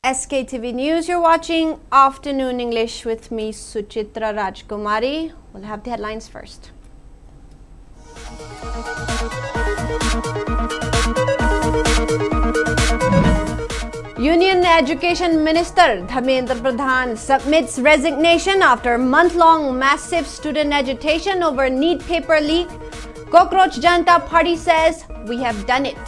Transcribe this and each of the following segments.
SKTV News, you're watching Afternoon English with me, Suchitra Rajkumari. We'll have the headlines first. Union Education Minister Dharmendra Pradhan submits resignation after month-long massive student agitation over NEET paper leak. Cockroach Janata Party says, "We have done it."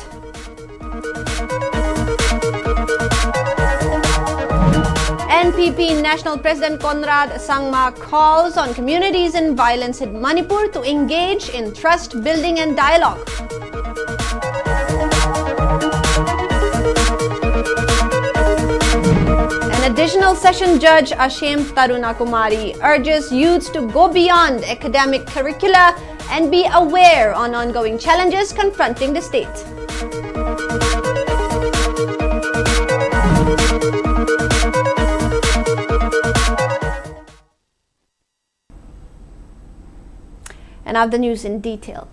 NPP National President Conrad Sangma calls on communities in violence-hit Manipur to engage in trust building and dialogue. An additional session judge Ashem Tarunakumari urges youths to go beyond academic curricula and be aware on ongoing challenges confronting the state. And now the news in detail.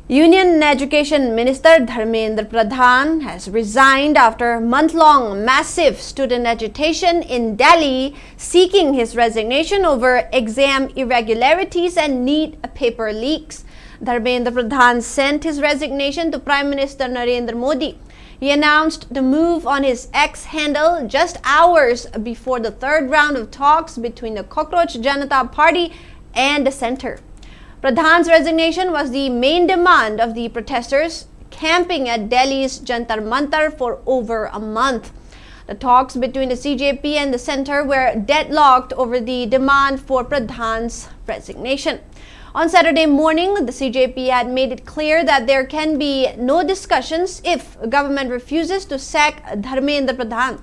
Union Education Minister Dharmendra Pradhan has resigned after month-long massive student agitation in Delhi, seeking his resignation over exam irregularities and NEET paper leaks. Dharmendra Pradhan sent his resignation to Prime Minister Narendra Modi. He announced the move on his X handle just hours before the third round of talks between the Cockroach Janata Party and the centre. Pradhan's resignation was the main demand of the protesters camping at Delhi's Jantar Mantar for over a month. The talks between the CJP and the centre were deadlocked over the demand for Pradhan's resignation. On Saturday morning, the CJP had made it clear that there can be no discussions if government refuses to sack Dharmendra Pradhan.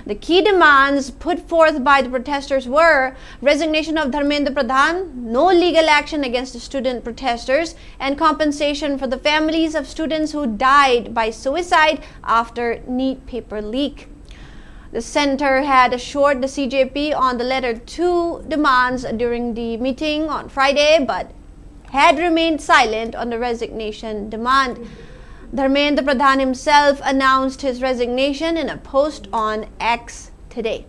The key demands put forth by the protesters were resignation of Dharmendra Pradhan, no legal action against the student protesters, and compensation for the families of students who died by suicide after NEET paper leak. The centre had assured the CJP on the letter two demands during the meeting on Friday, but had remained silent on the resignation demand. Dharmendra Pradhan himself announced his resignation in a post on X today.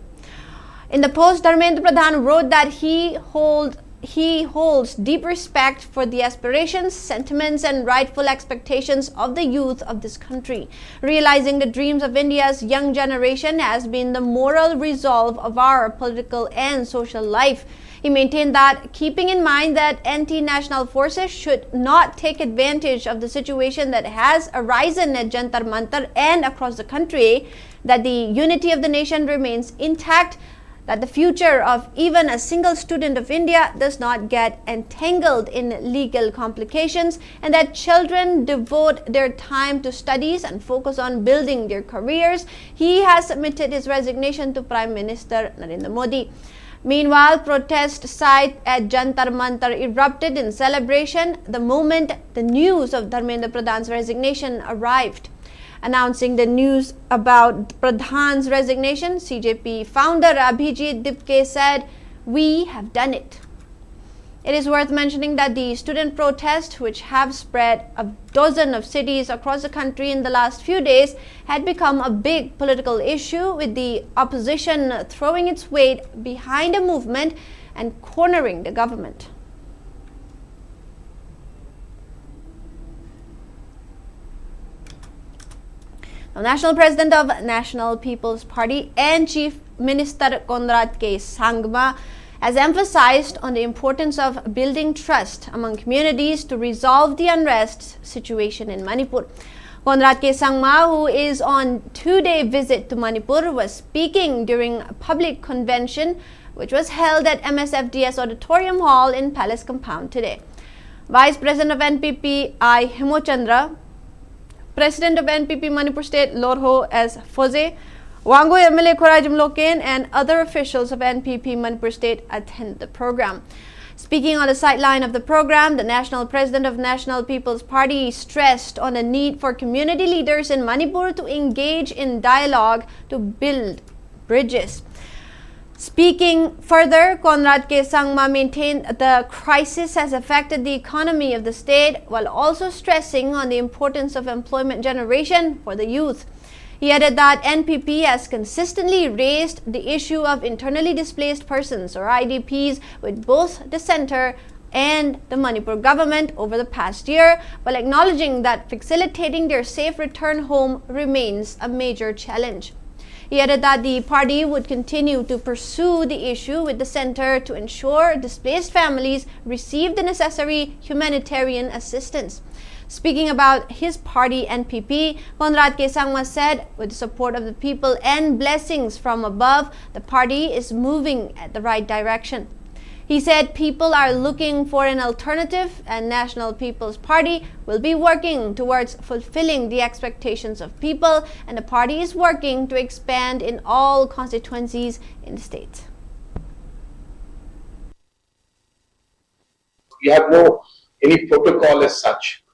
In the post, Dharmendra Pradhan wrote that he holds deep respect for the aspirations, sentiments and rightful expectations of the youth of this country. Realizing the dreams of India's young generation has been the moral resolve of our political and social life. He maintained that, keeping in mind that anti-national forces should not take advantage of the situation that has arisen at Jantar Mantar and across the country, that the unity of the nation remains intact, that the future of even a single student of India does not get entangled in legal complications, and that children devote their time to studies and focus on building their careers. He has submitted his resignation to Prime Minister Narendra Modi. Meanwhile, protest site at Jantar Mantar erupted in celebration the moment the news of Dharmendra Pradhan's resignation arrived. Announcing the news about Pradhan's resignation, CJP founder Abhijit Dipke said, "We have done it." It is worth mentioning that the student protests, which have spread a dozen of cities across the country in the last few days, had become a big political issue, with the opposition throwing its weight behind the movement and cornering the government. The National President of National People's Party and Chief Minister Conrad K. Sangma has emphasized on the importance of building trust among communities to resolve the unrest situation in Manipur. Conrad K. Sangma, who is on two-day visit to Manipur, was speaking during a public convention which was held at MSFDS Auditorium Hall in Palace Compound today. Vice President of NPP I. Hemochandra, President of NPP Manipur State Lorho S. Foze, Wango MLA Khorajim Loken and other officials of NPP Manipur State attended the program. Speaking on the sideline of the program, the National President of National People's Party stressed on the need for community leaders in Manipur to engage in dialogue to build bridges. Speaking further, Conrad K. Sangma maintained the crisis has affected the economy of the state while also stressing on the importance of employment generation for the youth. He added that NPP has consistently raised the issue of internally displaced persons or IDPs with both the center and the Manipur government over the past year, while acknowledging that facilitating their safe return home remains a major challenge. He added that the party would continue to pursue the issue with the center to ensure displaced families receive the necessary humanitarian assistance. Speaking about his party NPP, Conrad K. Sangma said, with the support of the people and blessings from above, the party is moving at the right direction. He said people are looking for an alternative and National People's Party will be working towards fulfilling the expectations of people, and the party is working to expand in all constituencies in the state. We have no any protocol as such.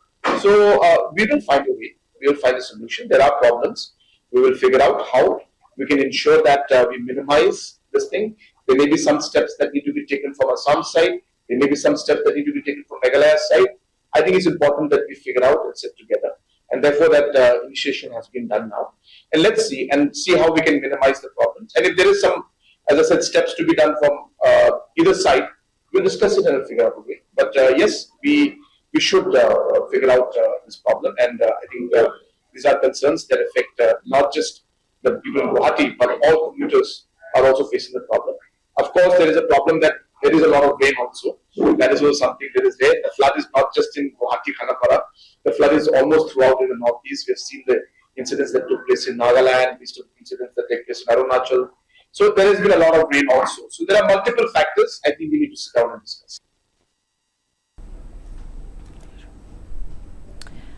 So we will find a way. We will find a solution. There are problems. We will figure out how we can ensure that we minimize this thing. There may be some steps that need to be taken from Assam side. There may be some steps that need to be taken from Meghalaya's side. I think it's important that we figure out and sit together. And therefore that initiation has been done now. And let's see how we can minimize the problems. And if there is some, as I said, steps to be done from either side, we'll discuss it and we'll figure out a way. But yes, we should figure out this problem. And I think these are concerns that affect not just the people in Guwahati, but all commuters are also facing the problem. Of course, there is a problem that there is a lot of rain also. That is also something that is there. The flood is not just in Guwahati, Khanapara. The flood is almost throughout in the northeast. We have seen the incidents that took place in Nagaland. We saw incidents that take place in Arunachal. So there has been a lot of rain also. So there are multiple factors. I think we need to sit down and discuss.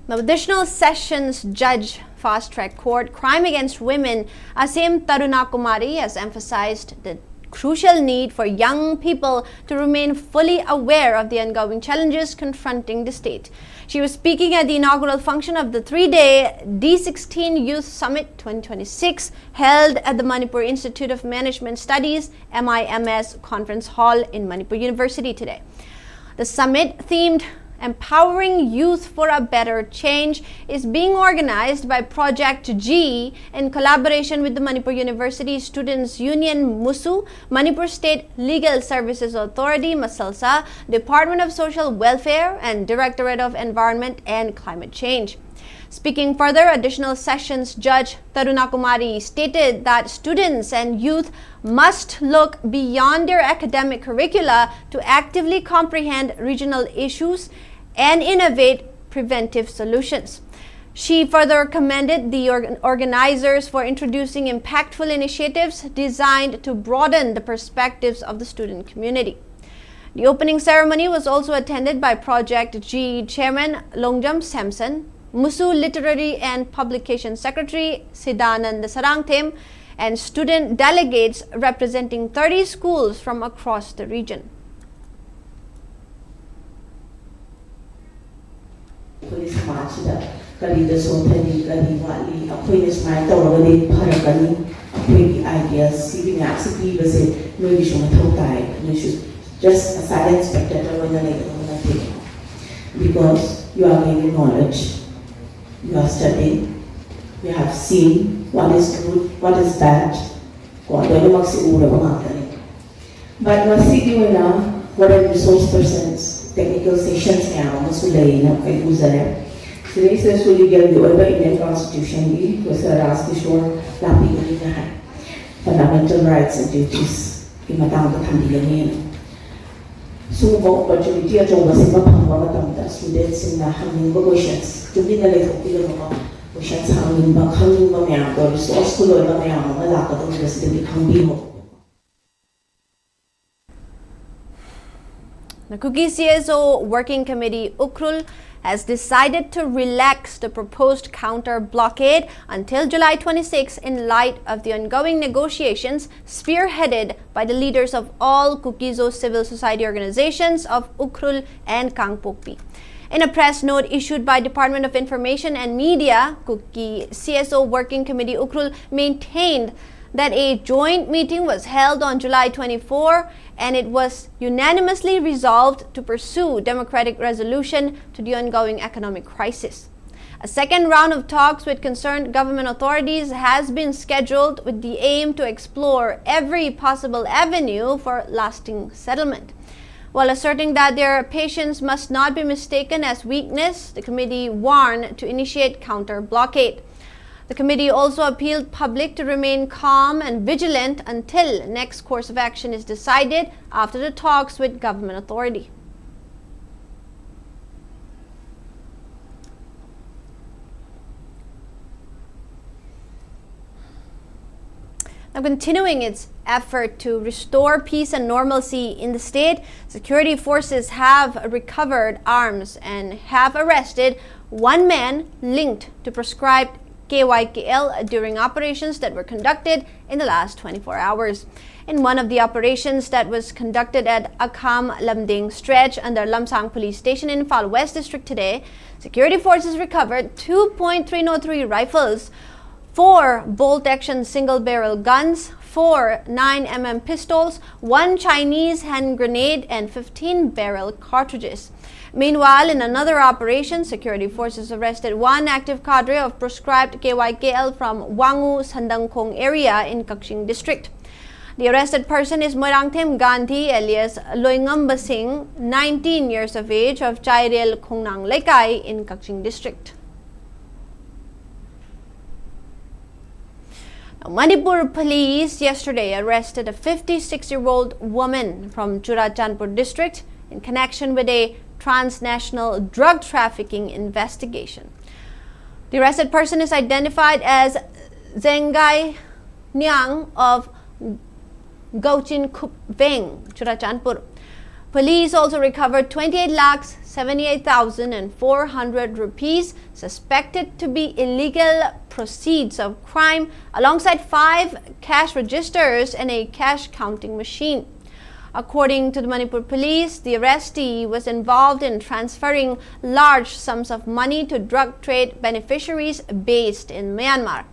The Additional Sessions Judge Fast Track Court Crime Against Women Asim Tarunakumari has emphasized the crucial need for young people to remain fully aware of the ongoing challenges confronting the state. She was speaking at the inaugural function of the 3-day D16 Youth Summit 2026 held at the Manipur Institute of Management Studies MIMS Conference Hall in Manipur University today. The summit, themed Empowering Youth for a Better Change, is being organized by Project G in collaboration with the Manipur University Students Union MUSU, Manipur State Legal Services Authority MASALSA, Department of Social Welfare, and Directorate of Environment and Climate Change. Speaking further, Additional Sessions Judge Tarunakumari stated that students and youth must look beyond their academic curricula to actively comprehend regional issues and innovate preventive solutions. She further commended the organizers for introducing impactful initiatives designed to broaden the perspectives of the student community. The opening ceremony was also attended by Project G Chairman Longjam Samson, MUSU Literary and Publication Secretary Sidanand Sarangthem, and student delegates representing 30 schools from across the region. Just a silent spectator when you're because you are gaining knowledge, you are studying, you have seen what is good, what is bad. But what are resource persons, technical sessions today's usually get the Indian Constitution was asked to show fundamental rights and duties in the so opportunity at all students in the handling questions to be the little questions hanging back hanging the resource school or the Kuki CSO Working Committee UKRUL has decided to relax the proposed counter-blockade until July 26 in light of the ongoing negotiations spearheaded by the leaders of all Kukizo civil society organizations of UKRUL and Kangpokpi. In a press note issued by Department of Information and Media, Kuki CSO Working Committee UKRUL maintained that a joint meeting was held on July 24 and it was unanimously resolved to pursue democratic resolution to the ongoing economic crisis. A second round of talks with concerned government authorities has been scheduled with the aim to explore every possible avenue for lasting settlement. While asserting that their patience must not be mistaken as weakness, the committee warned to initiate counter-blockade. The committee also appealed public to remain calm and vigilant until next course of action is decided after the talks with government authority. Now, continuing its effort to restore peace and normalcy in the state, security forces have recovered arms and have arrested one man linked to proscribed KYKL during operations that were conducted in the last 24 hours. In one of the operations that was conducted at Akham Lamding stretch under Lamsang Police Station in Imphal West District today, security forces recovered 2.303 rifles, 4 bolt-action single-barrel guns, 4 9mm pistols, 1 Chinese hand grenade, and 15 barrel cartridges. Meanwhile, in another operation, security forces arrested 1 active cadre of proscribed KYKL from Wangu Sandangkhong area in Kaching District. The arrested person is Moirangthem Gandhi alias Loingam Basing, 19 years of age, of Chairel Khongnang Lekai in Kaching District. Manipur police yesterday arrested a 56-year-old woman from Churachandpur district in connection with a transnational drug trafficking investigation. The arrested person is identified as Zengai Nyang of Gauchin Kupveng, Churachandpur. Police also recovered 28,78,400 rupees suspected to be illegal proceeds of crime, alongside 5 cash registers and a cash counting machine. According to the Manipur police, the arrestee was involved in transferring large sums of money to drug trade beneficiaries based in Myanmar.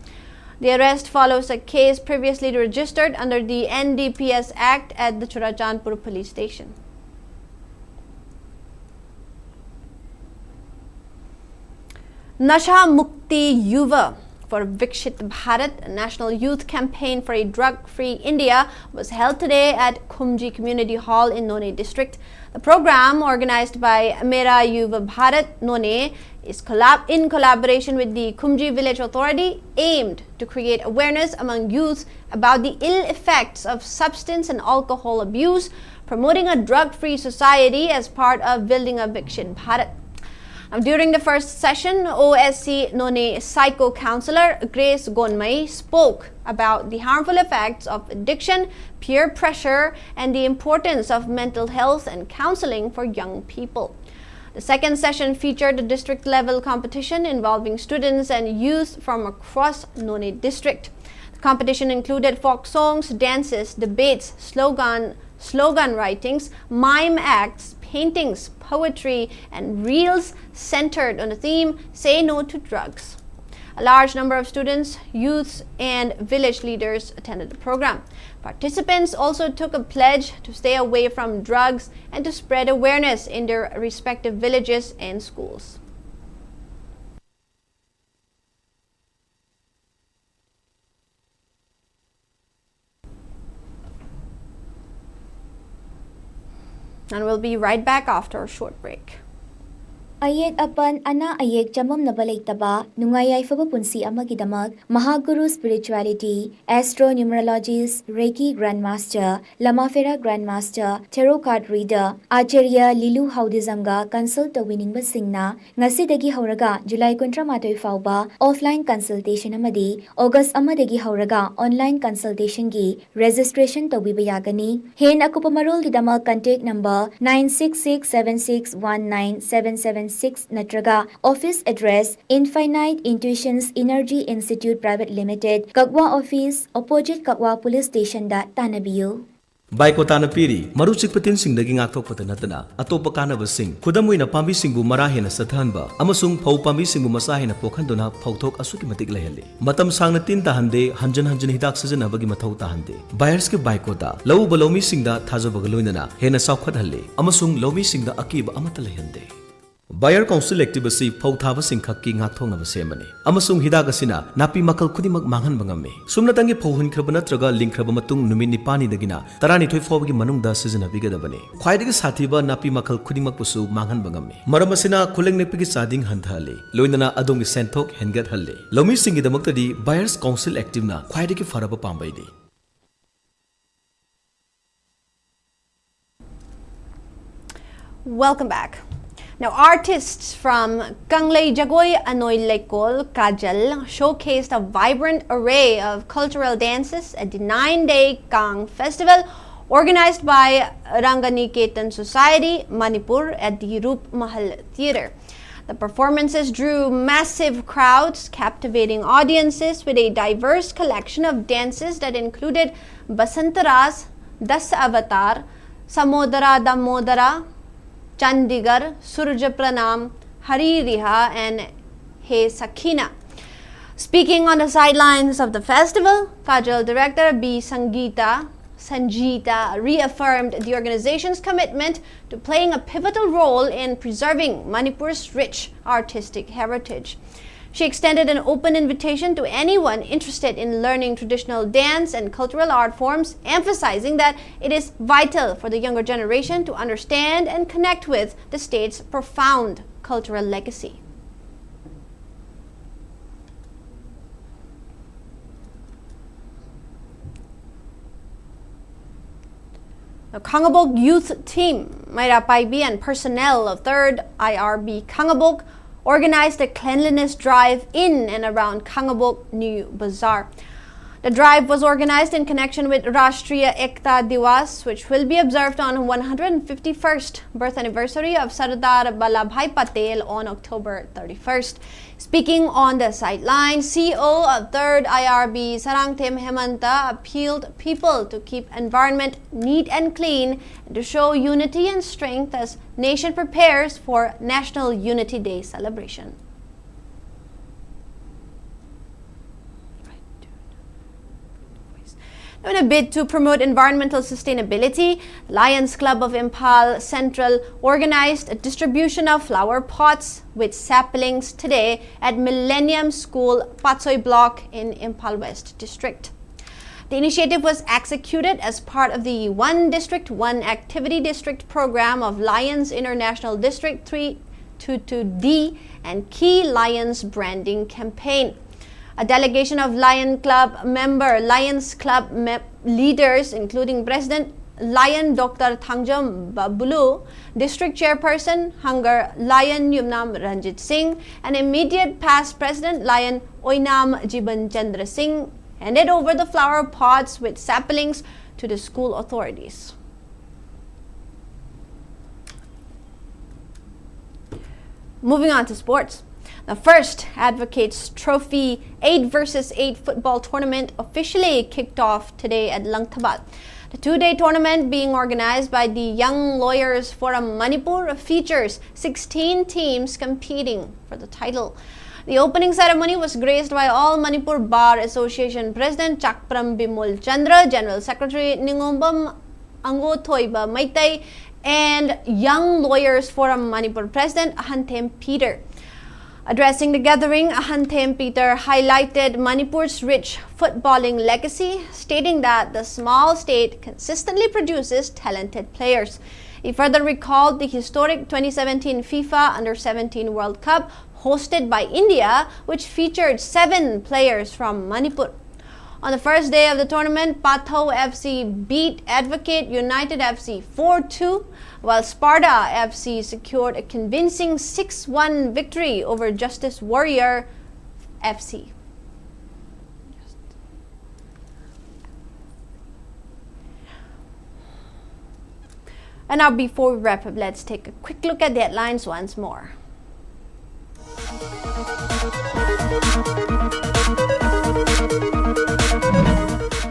The arrest follows a case previously registered under the NDPS Act at the Churachandpur police station. Nasha Mukti Yuva for Vikshit Bharat, a national youth campaign for a drug-free India, was held today at Khumji Community Hall in None district. The program, organized by Mera Yuva Bharat None, is in collaboration with the Khumji Village Authority, aimed to create awareness among youth about the ill effects of substance and alcohol abuse, promoting a drug-free society as part of building a Vikshit Bharat. During the first session, OSC None Psycho Counselor Grace Gonmai spoke about the harmful effects of addiction, peer pressure, and the importance of mental health and counseling for young people. The second session featured a district-level competition involving students and youth from across None district. The competition included folk songs, dances, debates, slogan writings, mime acts, paintings, poetry, and reels centered on the theme "Say No to Drugs." A large number of students, youths, and village leaders attended the program. Participants also took a pledge to stay away from drugs and to spread awareness in their respective villages and schools. And we'll be right back after a short break. Ayek apan ana ayek chamam nabalaitaba nungayay faba punsi amagidamak Mahaguru Spirituality, Astro-Numerologist, Reiki Grandmaster, Lamafera Grandmaster, Tarot Card Reader, Acharya Lilu Haudizamga consult winning basingna ngasidagi hauraga July 13 fauba offline consultation amadi August amadagi hauraga online consultation gi registration tobiba yagani. Hen akupamarol gidamak contact number 9667619776 natraga office address Infinite Intuitions Energy Institute Private Limited, Kakwa Office, opposite Kakwa Police Station da tanabiyo. Baikotana piri, maruchik patin sing daging aktok patanatana, atopa kanaba sing, kudamoy pambi singbu marahina sathanba, amasung pau pambi singbu masahina pokhandona pautok asuki matik lahali. Matam sang na tin tahande, hanjan hidak sajana bagi matau tahande. Buyers ke baikota, lau balomi singda thazo bagaloinana, hena saukhat halle, amasung lomi singda akiba amata lahande. Buyer Council Activity Pauthaba Singkhaki Ngathong Nabasemani. Amasung Hidagasina, Napi Makal Kudimak Mangan Bangame. Sumnatangi Pohun Krabanatraga Link Krabamatung Numini Pani Dagina, Tarani Toyfogi Manungda Season of Bigadabani. Quaidigi Satiba Napi Makal Kudimak Pusu Mangan Bangame. Maramasina Kuleng Nepiki Sading Hantali, Loinana Adongi Sentok Hengat Halle. Lomi Singi the Muktadi, Buyers Council Activena, Quaidigi Faraba Pambaidi. Welcome back. Now, artists from Kanglei Jagoy Anoy Lekol Kajal showcased a vibrant array of cultural dances at the 9-day Kang Festival organized by Ranganiketan Society, Manipur at the Rup Mahal Theatre. The performances drew massive crowds, captivating audiences with a diverse collection of dances that included Basantaras, Das Avatar, Samodara Damodara, Chandigarh, Surja Pranam, Hari Riha, and He Sakina. Speaking on the sidelines of the festival, Kajal director B. Sangeeta reaffirmed the organization's commitment to playing a pivotal role in preserving Manipur's rich artistic heritage. She extended an open invitation to anyone interested in learning traditional dance and cultural art forms, emphasizing that it is vital for the younger generation to understand and connect with the state's profound cultural legacy. The Kangabog Youth Team, Mayra Paibi, and personnel of 3rd IRB Kangabog organized a cleanliness drive in and around Kangabog New Bazaar. The drive was organized in connection with Rashtriya Ekta Diwas, which will be observed on 151st birth anniversary of Sardar Vallabhbhai Patel on October 31st. Speaking on the sideline, CEO of 3rd IRB Sarangthem Hemanta appealed people to keep environment neat and clean and to show unity and strength as nation prepares for National Unity Day celebration. In a bid to promote environmental sustainability, Lions Club of Imphal Central organized a distribution of flower pots with saplings today at Millennium School, Patsoy Block in Imphal West District. The initiative was executed as part of the One District, One Activity District program of Lions International District 322D and Key Lions branding campaign. A delegation of Lions Club leaders, including President Lion Dr. Thangjam Babulu, District Chairperson Hunger Lion Yumnam Ranjit Singh, and immediate past President Lion Oinam Jiban Chandra Singh, handed over the flower pots with saplings to the school authorities. Moving on to sports. The first Advocates Trophy 8 vs 8 football tournament officially kicked off today at Langtabat. The two-day tournament, being organized by the Young Lawyers Forum Manipur, features 16 teams competing for the title. The opening ceremony was graced by All Manipur Bar Association President Chakpram Bimol Chandra, General Secretary Ningombam Angothoiba Maitai, and Young Lawyers Forum Manipur President Ahanthem Peter. Addressing the gathering, Ahanthem Peter highlighted Manipur's rich footballing legacy, stating that the small state consistently produces talented players. He further recalled the historic 2017 FIFA Under-17 World Cup hosted by India, which featured 7 players from Manipur. On the first day of the tournament, Patho FC beat Advocate United FC 4-2, while Sparta FC secured a convincing 6-1 victory over Justice Warrior FC. And now, before we wrap up, let's take a quick look at the headlines once more.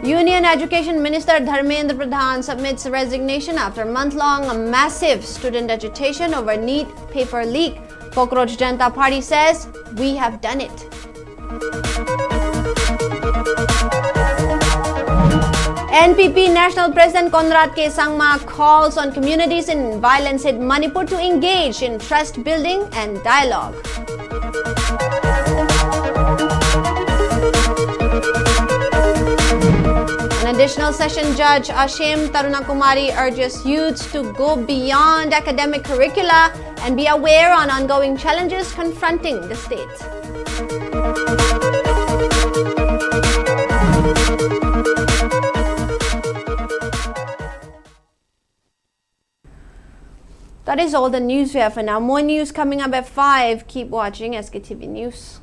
Union Union Education Minister Dharmendra Pradhan submits resignation after month-long massive student agitation over NEET paper leak. Cockroach Janata Party says, "We have done it." NPP National President Conrad K. Sangma calls on communities in violence-hit Manipur to engage in trust building and dialogue. An additional session judge Ashim Tarunakumari urges youths to go beyond academic curricula and be aware on ongoing challenges confronting the state. That is all the news we have for now. More news coming up at 5. Keep watching SKTV News.